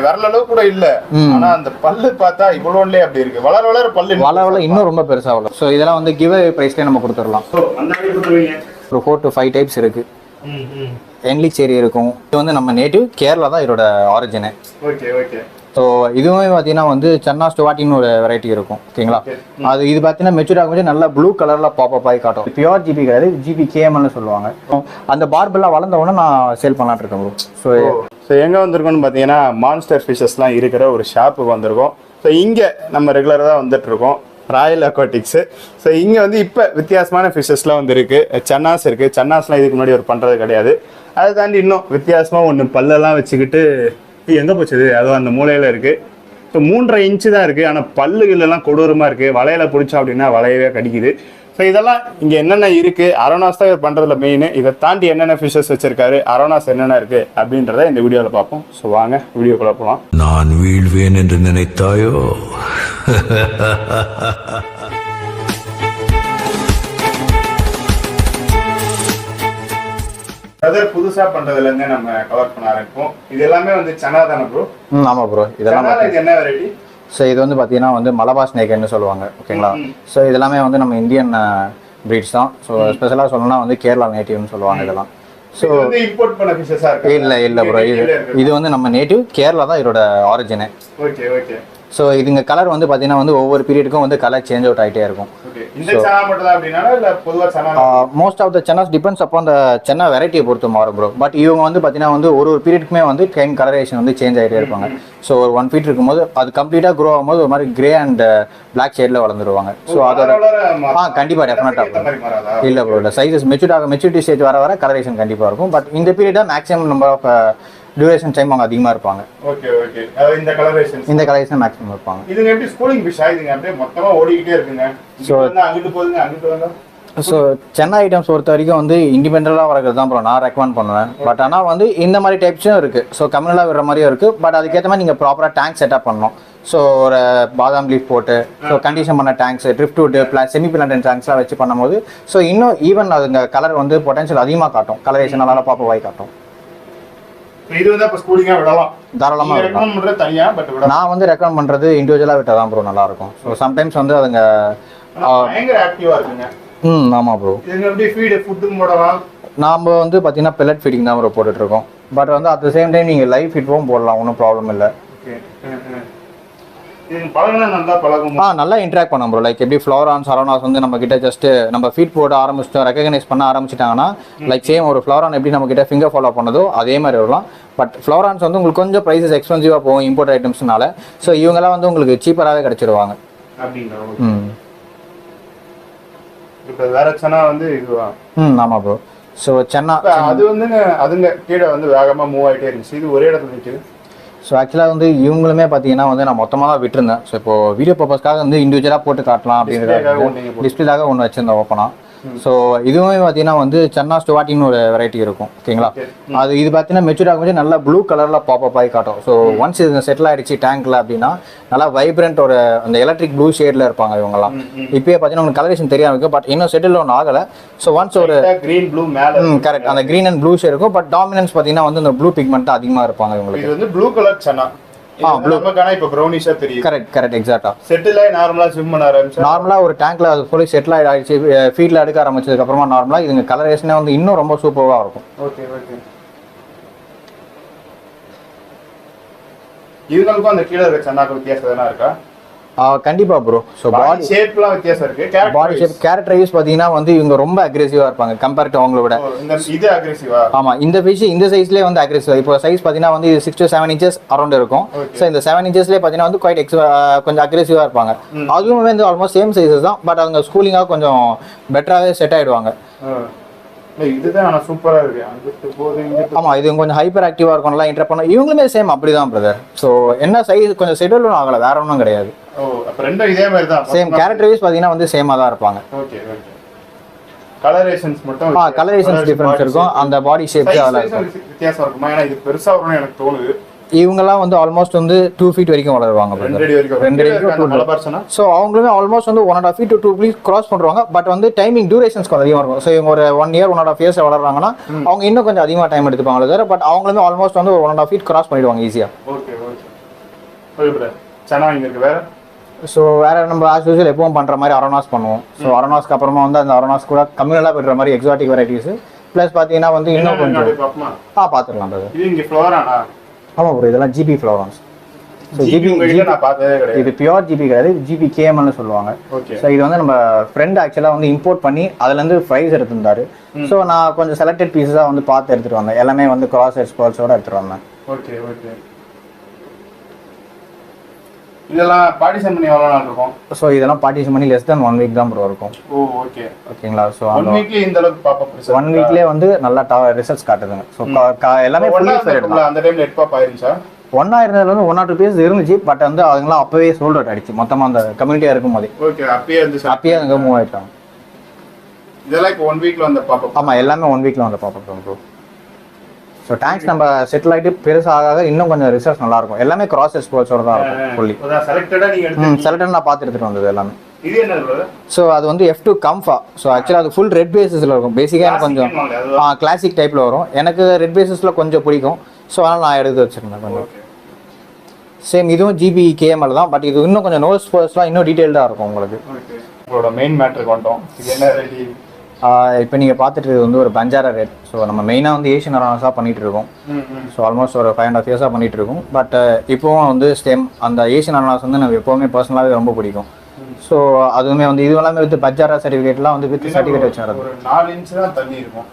விரல அளவு கூட இல்ல. ஆனா அந்த பல்லு பார்த்தா இவ்வளவுலயே அப்படி இருக்கு. வளர வளர பல்லு வளர இன்னும் ரொம்ப பெருசா வளரும். ஸோ இதெல்லாம் வந்து கிவ் அவே பிரைஸ்லேயே நம்ம கொடுத்துடலாம். ஒரு 4 to 5 டைப்ஸ் இருக்கு. என்லிக் சேரி இருக்கும். இது வந்து நம்ம நேட்டிவ் கேரளா தான் இதோட ஆரிஜினே. Okay okay. ஸோ இதுவுமே பார்த்தீங்கன்னா வந்து சன்னா ஸ்டுவாட்டின்னு ஒரு வெரைட்டி இருக்கும். ஓகேங்களா, அது இது பார்த்தீங்கன்னா மெச்சூர் ஆகும்போது நல்லா ப்ளூ கலரில் பாப்பப் ஆகி காட்டும். பியூர் ஜிபி கிடையாது, ஜிபி கேஎம்எல்னு சொல்லுவாங்க. அந்த பார்பெல்லாம் வளர்ந்த உடனே நான் சேல் பண்ணலான்னு இருக்கேன் ப்ரோ. ஸோ எங்கே வந்திருக்கோம்னு பார்த்தீங்கன்னா மான்ஸ்டர் ஃபிஷஸ்லாம் இருக்கிற ஒரு ஷாப்புக்கு வந்திருக்கோம். ஸோ இங்கே நம்ம ரெகுலராக தான் வந்துட்டுருக்கோம், ராயல் அக்வாட்டிக்ஸு. ஸோ இங்கே வந்து இப்போ வித்தியாசமான ஃபிஷஸ்லாம் வந்து இருக்குது. சன்னாஸ் இருக்குது. சன்னாஸ்லாம் இதுக்கு முன்னாடி ஒரு பண்ணுறது கிடையாது. அதை தாண்டி இன்னும் வித்தியாசமாக ஒன்று பல்லெல்லாம் வச்சுக்கிட்டு எங்கே போச்சுது அதுவும் அந்த மூலையில் இருக்குது. ஸோ 3.5 இன்ச்சு தான் இருக்குது. ஆனால் பல்லுகளெல்லாம் கொடூரமாக இருக்குது. வலையில பிடிச்சோம் அப்படின்னா வலையவே கடிக்குது. ஸோ இதெல்லாம் இங்கே என்னென்ன இருக்குது, அரோனாஸ் தான் இவர் பண்ணுறதுல மெயின். இதை தாண்டி என்னென்ன ஃபிஷஸ் வச்சிருக்காரு, அரோனாஸ் என்னென்ன இருக்குது அப்படின்றத இந்த வீடியோவில் பார்ப்போம். ஸோ வாங்க வீடியோக்குள்ள போகலாம். நான் வீழ்வேன் என்று நினைத்தாயோ? புதுசா பண்றதுல நம்ம கவர் பண்ண ஆரம்பிப்போம். இது எல்லாமே வந்து சனா தானே ப்ரோ? ஆமா ப்ரோ. இதெல்லாம் என்ன வெரைட்டி? ஸோ இது வந்து பார்த்தீங்கன்னா வந்து மலபார் ஸ்னேக்னு சொல்லுவாங்க. ஓகேங்களா, ஸோ இதெல்லாமே வந்து நம்ம இந்தியன் ப்ரீட்ஸ் தான். ஸோ ஸ்பெஷலாக சொல்லணும்னா வந்து கேரளா நேட்டிவ்னு சொல்லுவாங்க இதெல்லாம். ஸோ இம்போர்ட் பண்ண ஃபிஷஸா இருக்கு? இல்லை ப்ரோ, இது வந்து நம்ம நேட்டிவ் கேரளா தான் இதோட ஆரிஜினே. Okay okay. ஸோ இதுங்க கலர் வந்து பார்த்தீங்கன்னா வந்து ஒவ்வொரு பீரியடுக்கும் வந்து கலர் சேஞ்ச் அவுட் ஆகிட்டே இருக்கும். Most of the Chenna's depends அப்போ அந்த சென்னா வெரைட்டியை பொறுத்து மாறும் ப்ரோ. பட் இவங்க வந்து பார்த்தீங்கன்னா வந்து ஒரு பீரியடுக்குமே வந்து கைன் கலரேஷன் வந்து சேஞ்ச் ஆகிட்டே இருப்பாங்க. ஸோ ஒரு 1 ஃபீட் இருக்கும்போது அது கம்ப்ளீட்டாக க்ரோ ஆகும்போது ஒரு மாதிரி கிரே அண்ட் பிளாக் ஷேடில் வளர்ந்துருவாங்க. ஸோ அதோட கண்டிப்பாக டெஃபினட்டாக இல்லை ப்ரோ. இல்லை சைஸஸ் மெச்சூரிட்டி ஸ்டேஜ் வர வர கலரேஷன் கண்டிப்பாக இருக்கும். பட் இந்த பீரியடாக maximum number of duration time அவங்க அதிகமாக இருப்பாங்க. Okay okay. இந்த கலரேஷன் மேக்ஸிமம் இருப்பாங்க. இதுங்க எப்படி ஸ்கூலிங் ஃபிஷ் ஆயிடுங்க, அப்படியே மொத்தமாக ஓடிக்கிட்டே இருக்குங்க. ஸோ அங்கிட்டு போகுதுங்க அங்கிட்டு வந்தா. ஸோ சென்னை ஐட்டம்ஸ் பொறுத்த வரைக்கும் வந்து இண்டிபெண்டலாக வளர்க்குறது தான் ப்ரோ நான் ரெக்கமெண்ட் பண்ணுவேன். பட் ஆனால் வந்து இந்த மாதிரி டைப்ஸும் இருக்குது. ஸோ கம்யூனலாக விடுற மாதிரியும் இருக்குது. பட் அதுக்கேற்ற மாதிரி நீங்கள் ப்ராப்பராக டேங்க் செட்டப் பண்ணணும். ஸோ ஒரு பாதாம் லீஃப் போட்டு ஸோ கண்டிஷன் பண்ண tanks, driftwood, semi planted டேங்க்ஸ்லாம் வச்சு பண்ணும்போது ஸோ இன்னும் ஈவன் அதுங்க கலர் வந்து பொட்டன்ஷியல் அதிகமாக காட்டும். கலரேஷன் நல்லா பாப்பவாய் காட்டும். இது வந்து அப்ப ஸ்கூலிங்கா விடலாம், தாராளமா ரெக்கமெண்ட் பண்றது தனியா. பட் நான் வந்து ரெக்கமெண்ட் பண்றது இண்டிவிஜுவலா விட்டா தான் ப்ரோ நல்லா இருக்கும். ஸோ சம்டைம்ஸ் வந்து அதுங்க பயங்கர ஆக்டிவா இருக்குங்க. ஆமா ப்ரோ. இதுங்க எப்படி ஃபீட் ஃபுட்டும் போடலாம். நாம வந்து பாத்தீங்கன்னா பெல்லட் ஃபீடிங் தான் ப்ரோ போட்டுட்டு இருக்கோம். பட் வந்து அட் த சேம் டைம் நீங்க லைவ் ஃபீட்டும் போடலாம், ஒன்றும் ப்ராப்ளம் இல்லை. நல்லா இன்ட்ராக்ட் பண்ண ப்ரோ. லைக் எப்படி ஃப்ளோரான்ஸ் அரோனாஸ் வந்து நம்ம கிட்ட ஜஸ்ட் நம்ம ஃபீட் போட ஆரம்பிச்சிட்டோம், ரெகனைஸ் பண்ண ஆரம்பிச்சிட்டாங்கன்னா லைக் சேம் ஒரு ஃப்ளோரான் எப்படி நம்ம கிட்ட ஃபிங்கர் ஃபாலோ பண்ணதோ அதே மாதிரி வரலாம். பட் ஃப்ளோரான்ஸ் வந்து உங்களுக்கு கொஞ்சம் ப்ரைஸஸ் எக்ஸ்பென்சிவாக போகும் இம்போர்ட் ஐட்டம்ஸ்னால. ஸோ இவங்கெல்லாம் வந்து உங்களுக்கு சீப்பராகவே கிடைச்சிருவாங்க. ஆமா ப்ரோ. ஸோ சென்னா அது வந்து அதுங்க கீழே வந்து வேகமாக மூவ் ஆகிட்டே இருந்துச்சு. இது ஒரே இடத்துல நிற்குது. ஸோ ஆக்சுவலாக வந்து இவங்களுமே பார்த்தீங்கன்னா வந்து நான் மொத்தமாக தான் விட்டுருந்தேன். ஸோ இப்போ வீடியோ பர்பஸ்க்காக வந்து இண்டிவிஜுவலாக போட்டு காட்டலாம் அப்படிங்கிறது டிஸ்பிளேக்காக ஒன்று வச்சிருந்தேன் ஓப்பனாக. ஸோ இதுவுமே பார்த்தீங்கன்னா வந்து சன்னா ஸ்டுவாட்டின்னு ஒரு வெரைட்டி இருக்கும். ஓகேங்களா, அது இது பார்த்தீங்கன்னா மெச்சூர் ஆகும்போது நல்லா ப்ளூ கலரில் பாப்பப் ஆகி காட்டும். ஸோ ஒன்ஸ் இது செட்டில் ஆகிடுச்சு டேங்க்ல அப்படின்னா நல்லா வைப்ரண்ட் ஒரு அந்த எலக்ட்ரிக் ப்ளூ ஷேடில் இருப்பாங்க இவங்கலாம். இப்போயே பார்த்தீங்கன்னா உங்களுக்கு கலரேஷன் தெரியாம இருக்கும். பட் இன்னும் செட்டில் ஒன்றும் ஆகலை. ஸோ ஒன்ஸ் ஒரு கிரீன் ப்ளூ மேலே கரெக்ட் அந்த கிரீன் அண்ட் ப்ளூ ஷேட் இருக்கும். பட் டாமினன்ஸ் பார்த்தீங்கன்னா வந்து இந்த ப்ளூ பிக்மெண்ட் தான் அதிகமாக இருப்பாங்க இவங்களுக்கு. இது வந்து ப்ளூ கலர் சன்னா. நார்மலா ஒரு டேங்க்ல அது ஃபுல்லி செட்டில் ஆயிடுச்சு, ஃபீல்ட்ல எடுக்க ஆரம்பிச்சதுக்கு அப்புறமா நார்மலா இதுங்க கலரேஷனே வந்து இன்னும் ரொம்ப சூப்பரா இருக்கும். Okay okay. இதுங்களுக்கும் அந்த கீழ இருக்க சன்னாக்கு வித்தியாசம் எதனா இருக்கா? கண்டிப்பா ப்ரோ. ஸோ பாடி ஷேப்லாம் வித்தியாசம் இருக்கு. பாடி ஷேப் கேரக்டர் வைஸ் பார்த்தீங்கன்னா வந்து இவங்க ரொம்ப அக்ரெசிவா இருப்பாங்க கம்பேர் டு அவங்கள விட. இது அக்ரெசிவா? ஆமா, இந்த ஃபிஷ் இந்த சைஸ்லேயே வந்து அக்ரெசிவா. இப்போ சைஸ் பார்த்தீங்கன்னா வந்து 6 to 7 inches அரௌண்ட் இருக்கும். ஸோ இந்த 7 inchesலேயே பார்த்தீங்கன்னா வந்து குவைட் கொஞ்சம் அக்ரெசிவா இருப்பாங்க. அதுவும் வந்து ஆல்மோஸ்ட் சேம் சைஸஸ் தான். பட் அவங்க ஸ்கூலிங்காக கொஞ்சம் பெட்டராகவே செட் ஆயிடுவாங்க. இதுதான் சூப்பரா இருக்கு. ஆமா, இது கொஞ்சம் ஹைப்பர் ஆக்டிவா இருக்கும், நல்லா இன்டர் பண்ண. இவங்களுமே சேம் அப்படிதான் பிரதர். ஸோ என்ன சைஸ் கொஞ்சம் செட்டிலும் ஆகல, வேற ஒன்றும் கிடையாது. இதே மாதிரி தான் சேம் கேரக்டர் வைஸ் பாத்தீங்கன்னா வந்து சேமா தான் இருப்பாங்க. Okay okay. கலரேஷன்ஸ் மட்டும் கலரேஷன்ஸ் டிஃபரன்ஸ் இருக்கும். அந்த பாடி ஷேப் அதெல்லாம் வித்தியாசம் இருக்குமா? ஏன்னா இது பெருசா வரும்னு எனக்கு தோணுது. இவங்கெல்லாம் வந்து ஆல்மோஸ்ட் வந்து 2 feet வரைக்கும் வளருவாங்க. 2 அடி வரைக்கும் 2 அடி வரைக்கும் மலபார்ஸ்னா. ஸோ அவங்களுமே ஆல்மோஸ்ட் வந்து 1.5 feet to 2 feet கிராஸ் பண்ணுவாங்க. பட் வந்து டைமிங் டியூரேஷன்ஸ் கொஞ்சம் அதிகமாக இருக்கும். ஸோ இவங்க ஒரு 1 year 1.5 years வளர்றாங்கன்னா அவங்க இன்னும் கொஞ்சம் அதிகமாக டைம் எடுத்துப்பாங்க சார். பட் அவங்களுமே ஆல்மோஸ்ட் வந்து 1.5 feet கிராஸ் பண்ணிடுவாங்க ஈஸியாக. Okay okay okay. சனா இங்க இருக்கு வேற. ஸோ வேற நம்ம ஆஸ் யூஸ்வல் எப்பவும் பண்ற மாதிரி அரோனாஸ் பண்ணுவோம். ஸோ அரோனாஸ்க்கு அப்புறமா வந்து அந்த அரோனாஸ் கூட கம்யூனலாக பெற்ற மாதிரி எக்ஸாட்டிக் வெரைட்டிஸ் ப்ளஸ் பார்த்தீங்கன்னா வந்து இன்னும் கொஞ்சம் பார்த்துக்கலாம். இது இங்க ஃப்ளோரானா? ஆமாம் ப்ரோ, இதெல்லாம் ஜிபி ஃப்ளோரான்ஸ். ஸோ ஜிபி நான் பார்த்ததே கிடையாது. இது பியூர் ஜிபி கிடையாது, ஜிபி கேஎம்னு சொல்லுவாங்க. ஸோ இது வந்து நம்ம ஃப்ரெண்ட் ஆக்சுவலாக வந்து இம்போர்ட் பண்ணி அதுலேருந்து ப்ரைஸ் எடுத்திருந்தாரு. ஸோ நான் கொஞ்சம் செலக்டட் பீஸஸாக வந்து பார்த்து எடுத்துகிட்டு வந்தேன். எல்லாமே வந்து கிராஸ் எக்ஸ்பர்ட்ஸோட எடுத்துகிட்டு வந்தேன். Okay okay. இதெல்லாம் பார்ட்டிஷன் பண்ணி எவ்வளோ நாள் இருக்கும்? ஸோ இதெல்லாம் பார்ட்டிஷன் பண்ணி less than 1 week தான் ப்ரோ இருக்கும். ஓ ஓகே ஓகேங்களா. ஸோ 1 வீக்ல இந்த அளவுக்கு பாப்பப் ரிசல்ட் 1 weekலேயே வந்து நல்லா ரிசல்ட்ஸ் காட்டுதுங்க. ஸோ எல்லாமே ஃபுல்லி ஃபெடட் தான். அந்த டைம்ல நெட் பாப் ஆயிருச்சா? ஒன்னா இருந்ததுல வந்து 1 or 2 பீஸ் இருந்துச்சு. பட் வந்து அவங்களாம் அப்பவே சோல்ட் அவுட் ஆயிடுச்சு மொத்தமா அந்த கம்யூனிட்டியா இருக்கும் போதே. ஓகே, அப்பயே அங்க மூவ் ஆயிட்டாங்க. இதெல்லாம் இப்போ 1 வீக்ல வந்த பாப்பப். ஆமா, எல்லாமே 1 வீக்ல வந்த பாப்பப் தான் ப்ரோ. ஸோ டேங்க்ஸ் நம்ம செட்டில் ஆகிட்டு பெருசாக இன்னும் கொஞ்சம் ரிசல்ட்ஸ் நல்லா இருக்கும். எல்லாமே கிராஸ் எக்ஸ்போர்ட்ஸோட தான் இருக்கும் ஃபுல்லி. செலக்டடா நீங்க எடுத்து செலக்டட் நான் பார்த்து எடுத்துட்டு வந்தது எல்லாமே. இது என்ன ப்ரோ? ஸோ அது வந்து F2 கம்ஃபா. ஸோ ஆக்சுவலாக அது ஃபுல் ரெட் பேசிஸில் இருக்கும். பேசிக்காக எனக்கு கொஞ்சம் கிளாசிக் டைப்பில் வரும். எனக்கு ரெட் பேசிஸில் கொஞ்சம் பிடிக்கும். ஸோ அதனால் நான் எடுத்து வச்சிருந்தேன் கொஞ்சம். சேம் இதுவும் ஜிபி கேஎம்எல் தான். பட் இது இன்னும் கொஞ்சம் நோஸ் ஃபர்ஸ்ட்லாம் இன்னும் டீட்டெயில்டாக இருக்கும் உங்களுக்கு. உங்களோட மெயின் மேட்டருக்கு வந்துட்டோம். இது என்ன ரெடி? இப்போ நீங்கள் பார்த்துட்டு வந்து ஒரு பஞ்சாரா ரெட். ஸோ நம்ம மெயினாக வந்து ஏஷியன் அரோனாஸாக பண்ணிட்டு இருக்கோம். ஸோ ஆல்மோஸ்ட் ஒரு 5.5 years பண்ணிட்டு இருக்கோம். பட் இப்போவும் வந்து சேம் அந்த ஏஷியன் அரோனாஸ் வந்து எனக்கு எப்போவுமே பர்சனலாகவே ரொம்ப பிடிக்கும். ஸோ அதுவுமே வந்து இது எல்லாமே வித் பஞ்சாரா சர்டிஃபிகேட்லாம் வந்து வித் சர்டிஃபிகேட் வச்சு நடக்கும். ஒரு 4 inch தான் தண்ணி இருக்கும்.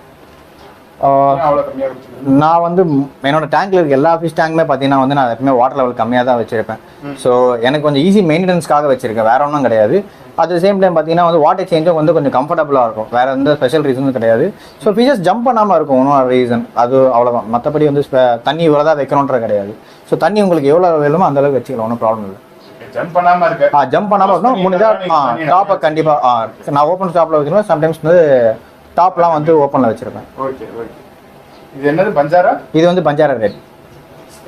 நான் வந்து என்னோட டேங்க்ல இருக்க எல்லா ஃபிஷ் டேங்குமே பார்த்தீங்கன்னா வந்து நான் எப்பவுமே வாட்டர் லெவல் கம்மியாக தான் வச்சிருப்பேன். ஸோ எனக்கு கொஞ்சம் ஈஸி மெயின்டெனன்ஸ்க்காக வச்சிருக்கேன், வேற ஒன்றும் கிடையாது. அட் த சேம் டைம் பார்த்தீங்கன்னா வந்து வாட்டர் சேஞ்சும் வந்து கொஞ்சம் கம்ஃபர்டபுளாக இருக்கும். வேற எந்த ஸ்பெஷல் ரீசனும் கிடையாது. ஸோ ஃபிஷஸ் ஜம்ப் பண்ணாமல் இருக்கும் ஒன்றும் ரீசன், அது அவ்வளோதான். மற்றபடி வந்து தண்ணி இவ்வளோ தான் வைக்கணுன்ற கிடையாது. ஸோ தண்ணி உங்களுக்கு எவ்வளோ வேணுமோ அந்த அளவுக்கு வச்சுக்கலாம், ஒன்றும் ப்ராப்ளம் இல்லை. ஜம்ப் பண்ணாமல் இருக்கு. ஜம்ப் பண்ணாமல் இருக்கணும். முடிஞ்சா டாப்பை கண்டிப்பாக நான் ஓப்பன் ஸ்டாப்பில் வச்சுருவேன். சம்டைம்ஸ் வந்து டாப்லாம் வந்து ஓப்பனில் வச்சிருப்பேன். Okay okay. இது என்னது பஞ்சாரா? இது வந்து பஞ்சாரா ரெட்.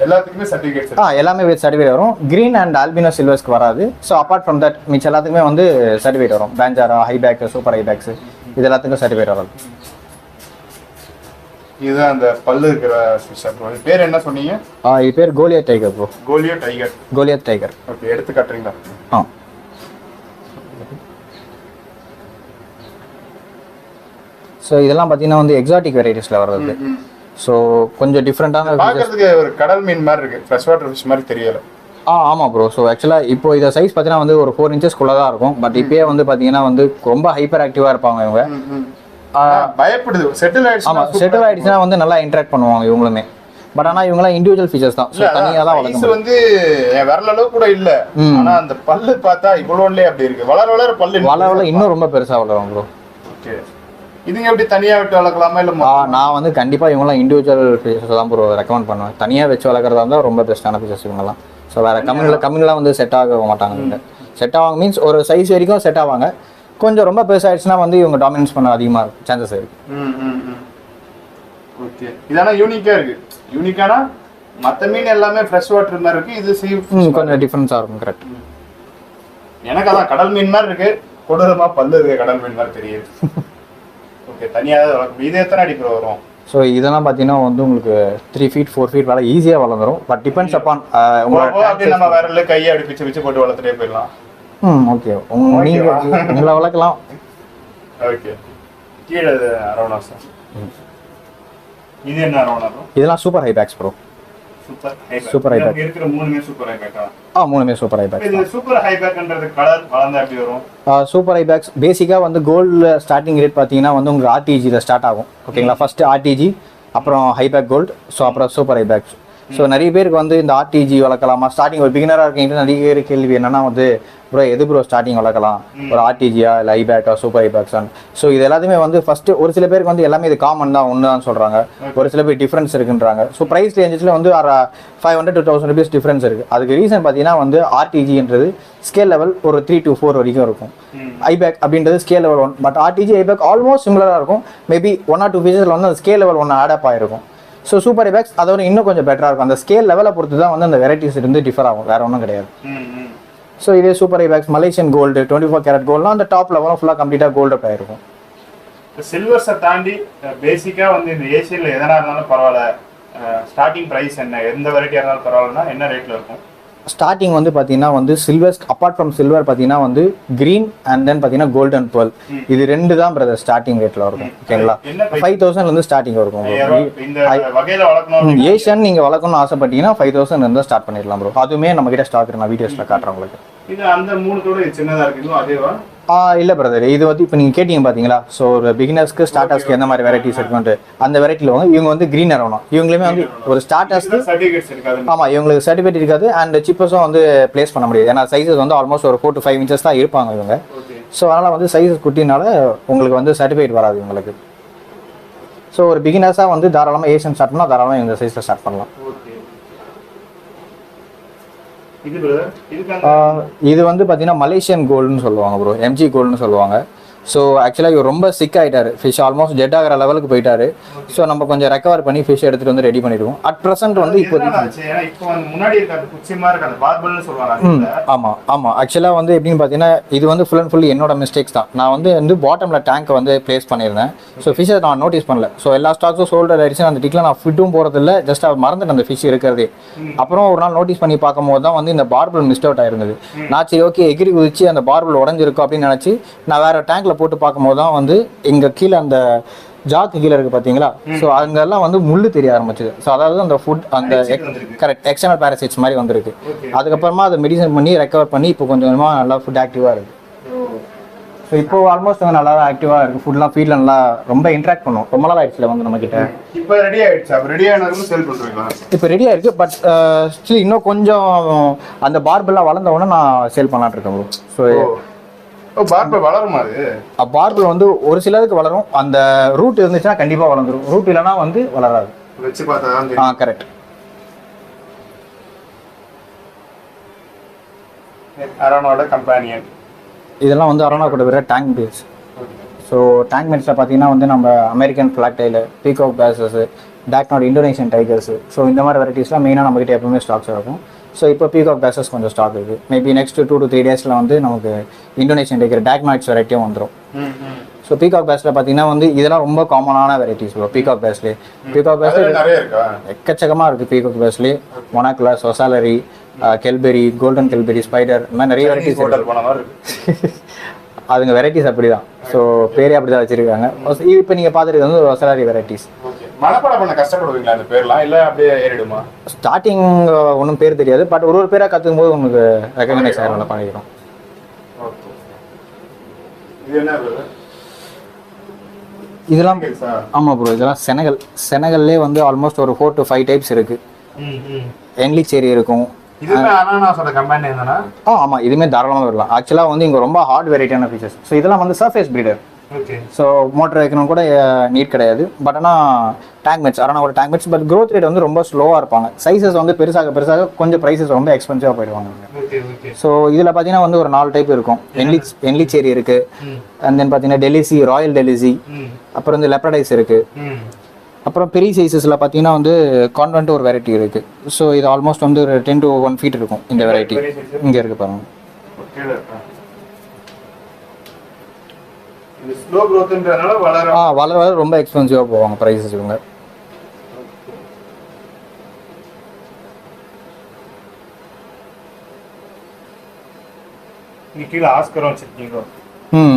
எல்லாத்துக்குமே சர்டிஃபிகேட்ஸ் எல்லாமே வித் சர்டிஃபிகேட் வரும். கிரீன் அண்ட் ஆல்பினோ சில்வர்ஸ்க்கு வராது. ஸோ அப்பார்ட் ஃப்ரம் தட் மிச்ச எல்லாத்துக்குமே வந்து சர்டிஃபிகேட் வரும். பஞ்சாரா, ஹைபேக், சூப்பர் ஹைபேக்ஸ் இது எல்லாத்துக்கும் சர்டிஃபிகேட் வரும். இதுதான் அந்த பல்லு இருக்கிற ஃபிஷ் ப்ரோ. இது பேர் என்ன சொன்னீங்க? இது பேர் Goliath tiger bro. Goliath tiger. Goliath tiger. Okay, எடுத்து காட்டுறீங்களா? ஸோ இதெல்லாம் பார்த்தீங்கன்னா வந்து எக்ஸாட்டிக் வெரைட்டிஸில் வர்றது. ஸோ கொஞ்சம் டிஃப்ரெண்டான பார்க்கறதுக்கு ஒரு கடல் மீன் மாதிரி இருக்கு, ஃப்ரெஷ் வாட்டர் ஃபிஷ் மாதிரி தெரியல. ஆமாம் ப்ரோ. ஸோ ஆக்சுவலாக இப்போ இதை சைஸ் பார்த்தீங்கன்னா வந்து ஒரு 4 inches தான் இருக்கும். பட் இப்போயே வந்து பார்த்தீங்கன்னா வந்து ரொம்ப ஹைப்பர் ஆக்டிவாக இருப்பாங்க இவங்க. பயப்படுது செட்டில் ஆயிடுச்சு. ஆமாம், செட்டில் ஆயிடுச்சுன்னா வந்து நல்லா இன்ட்ராக்ட் பண்ணுவாங்க இவங்களுமே. பட் ஆனால் இவங்களாம் இண்டிவிஜுவல் ஃபீச்சர்ஸ் தான். ஸோ தனியாக தான் வளர்க்கும். வந்து விரல அளவு கூட இல்லை. ஆனால் அந்த பல்லு பார்த்தா இவ்வளோலே அப்படி இருக்கு. வளர வளர பல்லு வளர இன்னும் ரொம்ப பெருசாக வளரும் ப்ரோ. ஓகே, இதுங்க எப்படி தனியாக விட்டு வளர்க்கலாமா இல்லை? நான் வந்து கண்டிப்பாக இவங்களாம் இண்டிவிஜுவல் ஃபீச்சர்ஸ் தான் ப்ரோ ரெக்கமெண்ட் பண்ணுவேன். தனியாக வச்சு வளர்க்குறதா இருந்தால் ரொம்ப பெஸ்ட்டான ஃபீச்சர்ஸ் இவங்கலாம். ஸோ வேறு கம்யூனிலாம் வந்து செட் ஆக மாட்டாங்க. செட் ஆவாங்க மீன்ஸ் ஒரு சைஸ் வரைக்கும் செட் ஆவாங்க. கொஞ்சம் ரொம்ப பெருசாகிடுச்சுன்னா வந்து இவங்க டாமினன்ஸ் பண்ண அதிகமாக சான்சஸ் இருக்கு. ஓகே, இதெல்லாம் யூனிக்காக இருக்கு. யூனிக்கானா மற்ற மீன் எல்லாமே ஃப்ரெஷ் வாட்டர் மாதிரி இருக்கு. இது கொஞ்சம் டிஃப்ரென்ஸாக இருக்கும். கரெக்ட். எனக்கு அதான் கடல் மீன் மாதிரி இருக்கு. கொடூரமாக பல்லு இருக்கு, கடல் மீன் மாதிரி தெரியுது. ஓகே, தனியாக இது எத்தனை அடி ப்ரோ வரும்? ஸோ இதெல்லாம் பார்த்தீங்கன்னா வந்து உங்களுக்கு 3 feet 4 feet வரை ஈஸியாக வளர்ந்துடும். பட் டிபெண்ட்ஸ் அப்பான் உங்களோட நம்ம வேற கையை அப்படி பிச்சு பிச்சு போட்டு வளர்த்துட்டே போயிடலாம். ஓகே, நீங்கள் உங்களை வளர்க்கலாம். ஓகே, கீழே அரோனாஸ். இது என்ன அரோனா ப்ரோ? இதெல்லாம் சூப்பர் ஹைபேக்ஸ் ப்ரோ. சூப்பர் ஹைபேக் இருக்கிற மூணுமே சூப்பர் ஹைபேக்கா? மூணுமே சூப்பர் ஹைபேக். இது சூப்பர் ஹைபேக்ன்றது கலர் வளர்ந்தா எப்படி வரும்? சூப்பர் ஹைபேக்ஸ் பேசிக்காக வந்து கோல்டில் ஸ்டார்டிங் ரேட் பார்த்தீங்கன்னா வந்து உங்களுக்கு ஆர்டிஜியில் ஸ்டார்ட் ஆகும். ஓகேங்களா, ஃபர்ஸ்ட் ஆர்டிஜி, அப்புறம் ஹைபேக் கோல்டு, ஸோ அப்புறம் சூப்பர் ஹைபேக்ஸ். ஸோ நிறைய பேருக்கு வந்து இந்த ஆர்டிஜி வளர்க்கலாமா, ஸ்டார்டிங் ஒரு பிகினராக இருக்கீங்க நிறைய பேர் கேள்வி என்னன்னா வந்து ப்ரோ எது ப்ரோ ஸ்டார்டிங் வளர்க்கலாம், ஒரு ஆர்டிஜியா இல்லை ஹைபேக்கா சூப்பர் ஹைபேக்ஸான். ஸோ இது எல்லாத்தையுமே வந்து ஃபஸ்ட்டு ஒரு சில பேருக்கு வந்து எல்லாமே இது காமன் தான், ஒன்று தான் சொல்கிறாங்க. ஒரு சில பேர் டிஃப்ரென்ஸ் இருக்குன்றாங்க. ஸோ ப்ரைஸ் ரேஞ்சஸில் வந்து 500 to 1000 rupees டிஃப்ரென்ஸ் இருக்குது. அதுக்கு ரீசன் பார்த்தீங்கன்னா வந்து ஆர்டிஜின்றது ஸ்கேல் லெவல் ஒரு 3 to 4 வரைக்கும் இருக்கும். ஐபேக் அப்படின்றது ஸ்கேல் லெவல் 1. பட் ஆர்டிஜி ஐபேக் ஆல்மோஸ்ட் சிமிலராக இருக்கும். மேபி 1 or 2 ஃபீச்சர்ஸில் வந்து அந்த ஸ்கேல் லெவல் 1 ஆட் அப் ஆகிருக்கும். ஸோ சூப்பர் ஐபேக்ஸ் அதோட இன்னும் கொஞ்சம் பெட்டராக இருக்கும். அந்த ஸ்கேல் லெவலை பொறுத்து தான் வந்து அந்த வெரைட்டிஸ் இருந்து டிஃபர் ஆகும், வேற ஒன்றும் கிடையாது. ஸோ இதே சூப்பர் ஐபேக்ஸ் மலேசியன் கோல்டு 24 கேரட் கோல்டுலாம் அந்த டாப் லெவலும் ஃபுல்லாக கம்ப்ளீட்டாக கோல்டு அப் ஆயிருக்கும். சில்வர்ஸை தாண்டி பேசிக்கா வந்து இந்த ஏசியன்ல எதனா இருந்தாலும் பரவாயில்ல, ஸ்டார்டிங் பிரைஸ் என்ன, எந்த வெரைட்டியாக இருந்தாலும் பரவாயில்லன்னா என்ன ரேட்ல இருக்கும்? ஸ்டார்டிங் வந்து பார்த்தீங்கன்னா வந்து சில்வர், அப்பார்ட் ஃப்ரம் சில்வர் பார்த்தீங்கன்னா வந்து கிரீன் அண்ட் தென் பார்த்தீங்கன்னா கோல்டு அண்ட் pearl, இது ரெண்டு தான் பிரதர் ஸ்டார்டிங் ரேட்டில் இருக்கும். ஓகேங்களா, 5000 ஸ்டார்டிங் இருக்கும். இந்த வகையில வளர்க்கணும் ஏஷியன் நீங்கள் வளர்க்கணும்னு ஆசைப்பட்டீங்கன்னா 5000 ஸ்டார்ட் பண்ணிடலாம் ப்ரோ. அதுவுமே நம்ம கிட்ட ஸ்டாக் இருக்கு, நான் வீடியோஸில் காட்டுறேன் உங்களுக்கு. இது அந்த மூணுத்தோட சின்னதாக இருக்குது அதேவா? இல்லை பிரதர், இது வந்து இப்போ நீங்கள் கேட்டீங்க பார்த்தீங்களா, ஸோ ஒரு பிகினர்ஸ்க்கு ஸ்டார்டர்ஸ்க்கு எந்த மாதிரி வெரைட்டிஸ் இருக்குன்ட்டு அந்த வெரைட்டியில் வந்து இவங்க வந்து க்ரீன் வரணும். இவங்களுமே வந்து ஒரு ஸ்டார்டர்ஸ்க்கு சர்டிஃபிகேட்ஸ் இருக்காது. ஆமாம், இவங்களுக்கு சர்டிஃபிகேட் இருக்காது அண்ட் சிப்பஸும் வந்து ப்ளேஸ் பண்ண முடியாது. ஏன்னா சைஸஸ் வந்து ஆல்மோஸ்ட் ஒரு 4 to 5 inches தான் இருப்பாங்க இவங்க. ஸோ அதனால் வந்து சைஸஸ் குட்டினால உங்களுக்கு வந்து சர்டிஃபிகேட் வராது உங்களுக்கு. ஸோ ஒரு பிகினர்ஸாக வந்து தாராளமாக ஏஷியன் ஸ்டார்ட் பண்ணால் தாராளமாக இந்த சைஸில் ஸ்டார்ட் பண்ணலாம். இது வந்து பார்த்தீங்கன்னா மலேசியன் கோல்டுன்னு சொல்லுவாங்க ப்ரோ, எம்ஜி கோல்டுன்னு சொல்லுவாங்க. ஸோ ஆக்சுவலாக இவர் ரொம்ப சிக் ஆகிட்டாரு, ஃபிஷ் ஆல்மோஸ்ட் டெட் ஆகிற லெவலுக்கு போயிட்டாரு. ஸோ நம்ம கொஞ்சம் ரெக்கவர் பண்ணி ஃபிஷ் எடுத்துகிட்டு வந்து ரெடி பண்ணிடுவோம். அட் ப்ரெசென்ட் வந்து ஆமாம் ஆமாம், ஆக்சுவலாக வந்து எப்படின்னு பார்த்தீங்கன்னா இது வந்து ஃபுல் அண்ட் ஃபுல் என்னோட மிஸ்டேக்ஸ் தான். நான் வந்து பாட்டமில் டேங்க்கை வந்து ப்ளேஸ் பண்ணியிருந்தேன். ஸோ ஃபிஷ்ஷை நான் நோட்டீஸ் பண்ணல. ஸோ எல்லா ஸ்டாக்ஸும் சோல்டர் ஆயிடுச்சு, அந்த டிக்கில் நான் ஃபிட்டும் போகிறதில்ல, ஜஸ்ட் அவர் மறந்துட்டு அந்த ஃபிஷ் இருக்கிறதே. அப்புறம் ஒரு நாள் நோட்டீஸ் பண்ணி பார்க்கும்போது தான் வந்து இந்த பார்பிள் மிஸ்ட் அவுட் ஆயிருந்தது. நான் சரி ஓகே எகிரி குதிச்சு அந்த பார்பிள் உடஞ்சிருக்கும் அப்படின்னு நினச்சி நான் வேறு டேங்க்ல போட்டு பார்க்கும்போது தான் வந்து எங்க கீழே அந்த ஜாக்கு கீழே இருக்கு பார்த்தீங்களா, ஸோ அங்கெல்லாம் வந்து முள்ளு தெரிய ஆரம்பிச்சது. ஸோ அதாவது அந்த ஃபுட் அந்த கரெக்ட் எக்ஸ்டர்னல் பேரசைட்ஸ் மாதிரி வந்திருக்கு. அதுக்கப்புறமா அதை மெடிசன் பண்ணி ரெக்கவர் பண்ணி இப்போ கொஞ்சம் கொஞ்சமாக நல்லா ஃபுட் ஆக்டிவாக இருக்குது. ஸோ இப்போ ஆல்மோஸ்ட் வந்து நல்லா ஆக்டிவாக இருக்குது. ஃபுட்லாம் ஃபீல்டில் நல்லா ரொம்ப இன்ட்ராக்ட் பண்ணும். ரொம்ப நாள் ஆயிடுச்சுல வந்து நம்ம கிட்ட. இப்போ ரெடி ஆயிடுச்சு, அப்போ ரெடி ஆனதுக்கு சேல் பண்ணுறீங்களா? இப்போ ரெடி ஆயிருக்கு, பட் ஸ்டில் இன்னும் கொஞ்சம் அந்த பார்பெல்லாம் வளர்ந்த உடனே நான் சேல் பண்ணலான்னு இருக்கேன். ஸோ பார்பிள் வளருமா? அது பார்பிள் வந்து ஒரு சிலருக்கு வளரும், அந்த ரூட் இருந்துச்சுன்னா கண்டிப்பா வளர்ந்துரும், ரூட் இல்லைன்னா வந்து வளராது. வச்சு பார்த்தா கரெக்ட். அரோனாவோட கம்பெனியன் இதெல்லாம் வந்து அரோனா கூட வேற டேங்க் பேஸ். ஸோ டேங்க் மேட்ஸில் பார்த்தீங்கன்னா வந்து நம்ம American flag tail, peacock basses, datnoid Indonesian tigers, so இந்த மாதிரி வெரைட்டிஸ்லாம் மெயினாக நம்மகிட்ட எப்பவுமே ஸ்டாக்ஸ் இருக்கும். ஸோ இப்போ பீகாக் பேசஸ் கொஞ்சம் ஸ்டாக் இருக்குது. மேபி நெக்ஸ்ட் 2 to 3 days வந்து நமக்கு இந்தோனேஷியன் டைகர் டாக்நாட்ஸ் வெரைட்டியும் வந்துடும். ஸோ பீகாக் பேஸில் பார்த்தீங்கன்னா வந்து இதெல்லாம் ரொம்ப காமனான வெரைட்டிஸ் ப்ரோ. பீகாக் பேஸ்லேயே எக்கச்சக்கமாக இருக்குது. பீகாக் பேஸ்லேயே மொனாக்குலா, சொசாலரி, கெல்பெரி, கோல்டன் கெல்பெரி, ஸ்பைடர், இந்த மாதிரி நிறைய வெரைட்டிஸ். அதுங்க வெரைட்டிஸ் அப்படி தான். ஸோ பேரே அப்படி தான் வச்சுருக்காங்க. இப்போ நீங்கள் பார்த்துருக்கு வந்து சொசாலரி வெரைட்டிஸ். மனப்பாடம் பண்ண கஷ்டப்படுவீங்களா அந்த பேர்லாம், இல்லை அப்படியே ஏறிடுமா? ஸ்டார்டிங் ஒன்றும் பேர் தெரியாது, பட் ஒரு பேராக கற்றுக்கும் போது உங்களுக்கு ரெக்கக்னைஸ் ஆகிடும், பண்ணிக்கிறோம். இதெல்லாம் ஆமாம் ப்ரோ, இதெல்லாம் செனகல்லே வந்து ஆல்மோஸ்ட் ஒரு 4 to 5 டைப்ஸ் இருக்குது. என்லிச்சேரி இருக்கும். ஆமாம், இதுவுமே தாராளமாக வரலாம். ஆக்சுவலாக வந்து இங்கே ரொம்ப ஹார்ட் வெரைட்டியான ஃபீச்சர்ஸ். ஸோ இதெல்லாம் வந்து சர்ஃபேஸ் பிரீடர். ஸோ மோட்டர் வைக்கணும் கூட நீட் கிடையாது. பட் ஆனால் டேங்க் மேட்ச் அரோனாவோட tank mates, but growth rate வந்து ரொம்ப ஸ்லோவாக இருப்பாங்க. சைஸஸ் வந்து பெருசாக கொஞ்சம் ப்ரைஸஸ் ரொம்ப எக்ஸ்பென்சிவாக போயிடுவாங்க. ஸோ இதில் பார்த்தீங்கன்னா வந்து ஒரு 4 டைப் இருக்கும். என்லிச்சேரி இருக்குது, அண்ட் தென் பார்த்தீங்கன்னா டெலிசி, ராயல் டெலிசி, அப்புறம் வந்து லெப்ரடைஸ் இருக்குது. அப்புறம் பெரிய சைஸஸில் பார்த்தீங்கன்னா வந்து கான்வென்ட் ஒரு வெரைட்டி இருக்குது. ஸோ இது ஆல்மோஸ்ட் வந்து ஒரு 10 to 1 feet இருக்கும் இந்த வெரைட்டி. இங்கே இருக்குது பாருங்கள். வளர ரொம்ப எக்ஸ்பென்சிவாக போவாங்க ப்ரைஸஸ் இவங்க.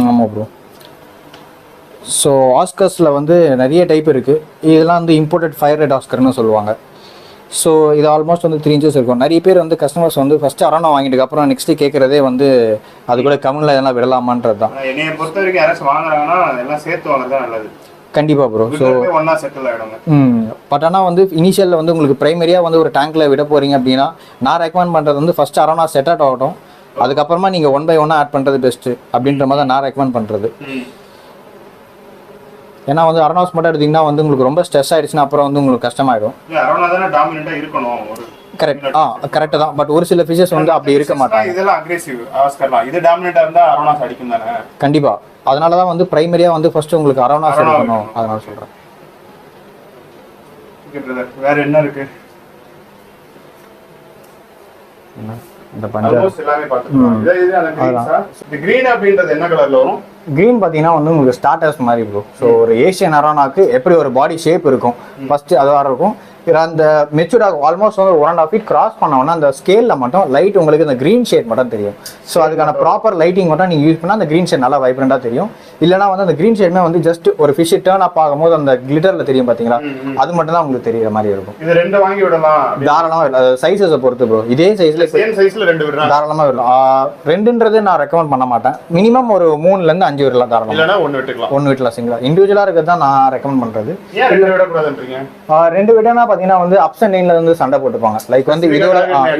ஆமாம் ப்ரோ. ஸோ ஆஸ்கர்ஸில் வந்து நிறைய டைப் இருக்குது. இதெல்லாம் வந்து இம்போர்ட்டட் ஃபயர் ரெட் ஆஸ்கர்னு சொல்லுவாங்க. ஸோ இது ஆல்மோஸ்ட் வந்து 3 inches இருக்கும். நிறைய பேர் வந்து கஸ்டமர்ஸ் வந்து ஃபஸ்ட்டு அரோனா வாங்கிட்டு அப்புறம் நெக்ஸ்ட்டு கேட்குறதே வந்து அது கூட கம்மில் எதனா விடலாமான்றது தான். என்னைய பொறுத்த வரைக்கும் யாராச்சும் வாங்குறாங்கன்னா எல்லாம் சேர்த்து வாங்குறது தான் நல்லது. கண்டிப்பாக ப்ரோ. ஸோ ஒன்றா செட்டில் ஆகிடுங்க. பட் ஆனால் வந்து இனிஷியலில் வந்து உங்களுக்கு ப்ரைமரியாக வந்து ஒரு டேங்க்கில் விட போகிறீங்க அப்படின்னா நான் ரெக்கமெண்ட் பண்ணுறது வந்து ஃபஸ்ட்டு அரோனா செட் அவுட் ஆகட்டும், அதுக்கப்புறமா நீங்கள் 1 by 1 ஆட் பண்ணுறது பெஸ்ட்டு அப்படின்ற மாதிரி தான் நான் ரெக்கமெண்ட் பண்ணுறது. ஏன்னா வந்து அரோனாஸ் மட்டும் எடுத்தீங்கன்னா வந்து உங்களுக்கு ரொம்ப ஸ்ட்ரெஸ் ஆயிடுச்சுன்னா அப்புறம் வந்து உங்களுக்கு கஷ்டமாயிடும். கரெக்ட். கரெக்ட் தான். பட் ஒரு சில ஃபிஷஸ் வந்து அப்படி இருக்க மாட்டாங்க. இதெல்லாம் அக்ரெசிவ் ஆஸ்கர்லாம். இது டாமினேட்டா இருந்தா அரோனாஸ் அடிக்கும் தானே? கண்டிப்பா. அதனால தான் வந்து பிரைமரியா வந்து ஃபர்ஸ்ட் உங்களுக்கு அரோனாஸ் எடுக்கணும். அதனால சொல்றேன். ஓகே பிரதர், வேற என்ன இருக்கு? இந்த பஞ்சா ஆல்மோஸ்ட் எல்லாமே பார்த்துருக்கோம். இது அந்த கிரீன்ஸா? இந்த கிரீன் அப்படின்றது என்ன கலர்ல வரும்? கிரீன் பார்த்தீங்கன்னா வந்து உங்களுக்கு ஸ்டார்டர்ஸ் மாதிரி ப்ரோ. ஸோ ஒரு ஏஷியன் அரோனாக்கு எப்படி ஒரு பாடி ஷேப் இருக்கும் ஃபர்ஸ்ட் அதுவாக இருக்கும். அந்த மெச்சூர்டாக ஆல்மோஸ்ட் வந்து 1.5 feet கிராஸ் பண்ணோன்னா அந்த ஸ்கேலில் மட்டும் லைட் உங்களுக்கு இந்த க்ரீன் ஷேட் மட்டும் தெரியும். ஸோ அதுக்கான ப்ராப்பர் லைட்டிங் மட்டும் நீங்கள் யூஸ் பண்ணால் அந்த க்ரீன் ஷேட் நல்லா வைப்ரண்டாக தெரியும். இல்லைனா வந்து அந்த க்ரீன் ஷேட்மே வந்து ஜஸ்ட் ஒரு ஃபிஷ் டேர்ன் அப் ஆகும்போது அந்த கிளிட்டரில் தெரியும் பார்த்தீங்களா, அது மட்டும் தான் உங்களுக்கு தெரியுற மாதிரி இருக்கும். இது ரெண்டு வாங்கி விடலாம் தாராளமாக, சைஸஸை பொறுத்து ப்ரோ. இதே சைஸில் சேம் சைஸ்ல ரெண்டு விடலாம் தாராளமாக விடலாம். ரெண்டுன்றது நான் ரெக்கமெண்ட் பண்ண மாட்டேன். மினிமம் ஒரு 3லேருந்து 5 விடலாம் தாராளமாக. இல்லைனா ஒன்று விட்டுக்கலாம். ஒன்று விடலாம் சிங்கிளா. இண்டிவிஜுவலாக இருக்கிறது தான் நான் ரெக்கமெண்ட் பண்ணுறது. ஏன் ரெண்டு விடக்கூடாதுன்றீங்க? ரெண்டு விடனா பார்த்தீங்கன்னா வந்து அப்ஸ் அண்ட் லைன்ல வந்து சண்டை போட்டுப்பாங்க. லைக் வந்து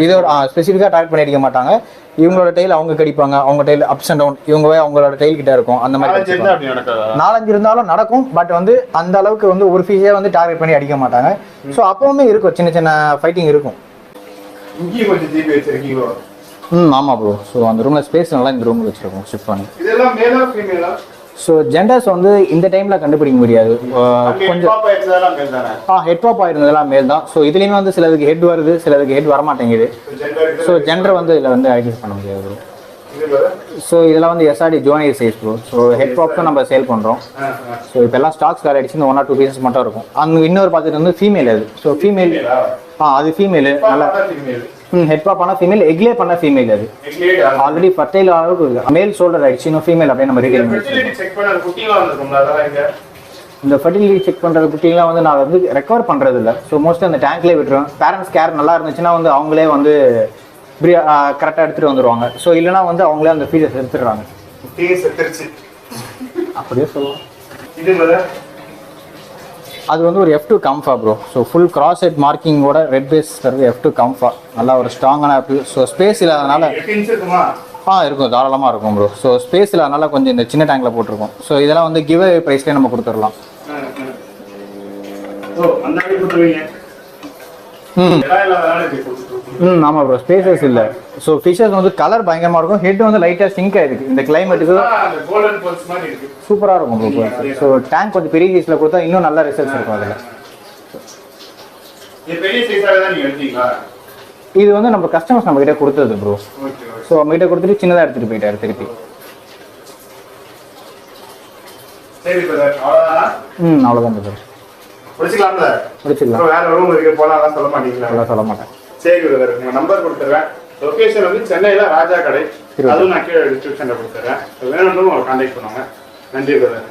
இதோட ஸ்பெசிஃபிக்காக டார்கெட் பண்ணி அடிக்க மாட்டாங்க. இவங்களோட டெய்ல் அவங்க கடிப்பாங்க, அவங்க டெய்ல் அப்ஸ் அண்ட் டவுன், இவங்க அவங்களோட டெய்ல் கிட்ட இருக்கும். அந்த மாதிரி 4-5 இருந்தாலும் நடக்கும். பட் வந்து அந்த அளவுக்கு வந்து ஒரு ஃபிஷே வந்து டார்கெட் பண்ணி அடிக்க மாட்டாங்க. ஸோ அப்பவுமே இருக்கும், சின்ன சின்ன ஃபைட்டிங் இருக்கும். இங்கேயும் கொஞ்சம் ஜிபி வச்சிருக்கீங்களோ? ஆமாம் ப்ரோ. ஸோ அந்த ரூமில் ஸ்பேஸ் நல்லா இந்த ரூமில் வச்சிருக்கோம் ஷிஃப்ட் பண்ணி. இதெல்லாம் மேலா ஃபீமேலா? ஸோ ஜெண்டர்ஸ் வந்து இந்த டைமில் கண்டுபிடிக்க முடியாது. கொஞ்சம் ஹெட் பாப் ஆயிருந்ததெல்லாம் மேல் தான். ஸோ இதுலேயுமே வந்து சிலதுக்கு ஹெட் வருது, சிலதுக்கு ஹெட் வரமாட்டேங்குது. ஸோ ஜெண்டர் வந்து இதில் வந்து ஐடென்டிஃபை பண்ண முடியாது ப்ரோ. ஸோ இதெல்லாம் வந்து SRT junior size bro. So head பாப்ஸும் நம்ம சேல் பண்ணுறோம். ஸோ இப்போ எல்லாம் ஸ்டாக்ஸ் கால் ஆகிடுச்சு. இந்த 1 or 2 பீசஸ் மட்டும் இருக்கும். அந்த இன்னொரு பார்த்துட்டு வந்து ஃபீமேல் அது. ஸோ ஃபீமேல் அது ஃபீமேல் நல்லா ஹெட் பாப் பண்ண ஃபீமேல், எக்லே பண்ண ஃபீமேல். அது ஆல்ரெடி ஃபர்டைல் அளவுக்கு மேல் ஷோல்டர் ஆயிடுச்சு. இன்னும் ஃபீமேல் அப்படியே நம்ம ரீடைல் இந்த ஃபர்டிலிட்டி செக் பண்ணுற குட்டிங்கெலாம் வந்து நான் வந்து ரெக்கவர் பண்ணுறது இல்லை. ஸோ மோஸ்ட்லி அந்த டேங்க்லேயே விட்டுருவேன். பேரண்ட்ஸ் கேர் நல்லா இருந்துச்சுன்னா வந்து அவங்களே வந்து கரெக்டாக எடுத்துகிட்டு வந்துடுவாங்க. ஸோ இல்லைனா வந்து அவங்களே அந்த ஃபீச்சர்ஸ் எடுத்துடுறாங்க. அப்படியே சொல்லலாம். அது வந்து ஒரு F2 கம்ஃபா pro. So full cross head மார்க்கிங்கோட ரெட் பேஸ் தருது F2 கம்ஃபா. நல்லா ஒரு ஸ்ட்ராங்கான ஆப். ஸோ ஸ்பேஸ் இல்லாதனால இருக்கும், தாராளமாக இருக்கும் ப்ரோ. ஸோ ஸ்பேஸ் இல்லாதனால கொஞ்சம் இந்த சின்ன டேங்கில் போட்டிருக்கோம். ஸோ இதெல்லாம் வந்து கிவ் அவே ப்ரைஸ்லேயே நம்ம கொடுத்துடலாம். ஆமாம் ப்ரோ. ஸ்பேசஸ் இல்லை. ஸோ ஃபிஷஸ் வந்து கலர் பயங்கரமாக இருக்கும். ஹெட் வந்து லைட்டாக சிங்க் ஆயிருக்கு. இந்த கிளைமேட்டுக்கு சூப்பராக இருக்கும் ப்ரோ. ஸோ டேங்க் கொஞ்சம் பெரிய சைஸில் கொடுத்தா இன்னும் நல்ல ரிசல்ட்ஸ் இருக்கும் அதில். இது வந்து நம்ம கஸ்டமர்ஸ் நம்ம கிட்ட கொடுத்தது ப்ரோ. ஸோ நம்ம கிட்ட கொடுத்துட்டு சின்னதாக எடுத்துகிட்டு போயிட்டாரு திருப்பி. அவ்வளோதான் ப்ரோ. முடிச்சுக்கலாம். வேற ரூம் இருக்கு போலாம் சொல்ல மாட்டீங்களா? சொல்ல மாட்டேன். சரி பிரதர், உங்க நம்பர் கொடுத்துறேன். லொகேஷன் வந்து சென்னையில ராஜா கடை. அதுவும் நான் கீழே டிஸ்கிரிப்ஷன்ல கொடுத்துறேன். வேணும்னு கான்டாக்ட் பண்ணுவாங்க. நன்றி பிரதர்.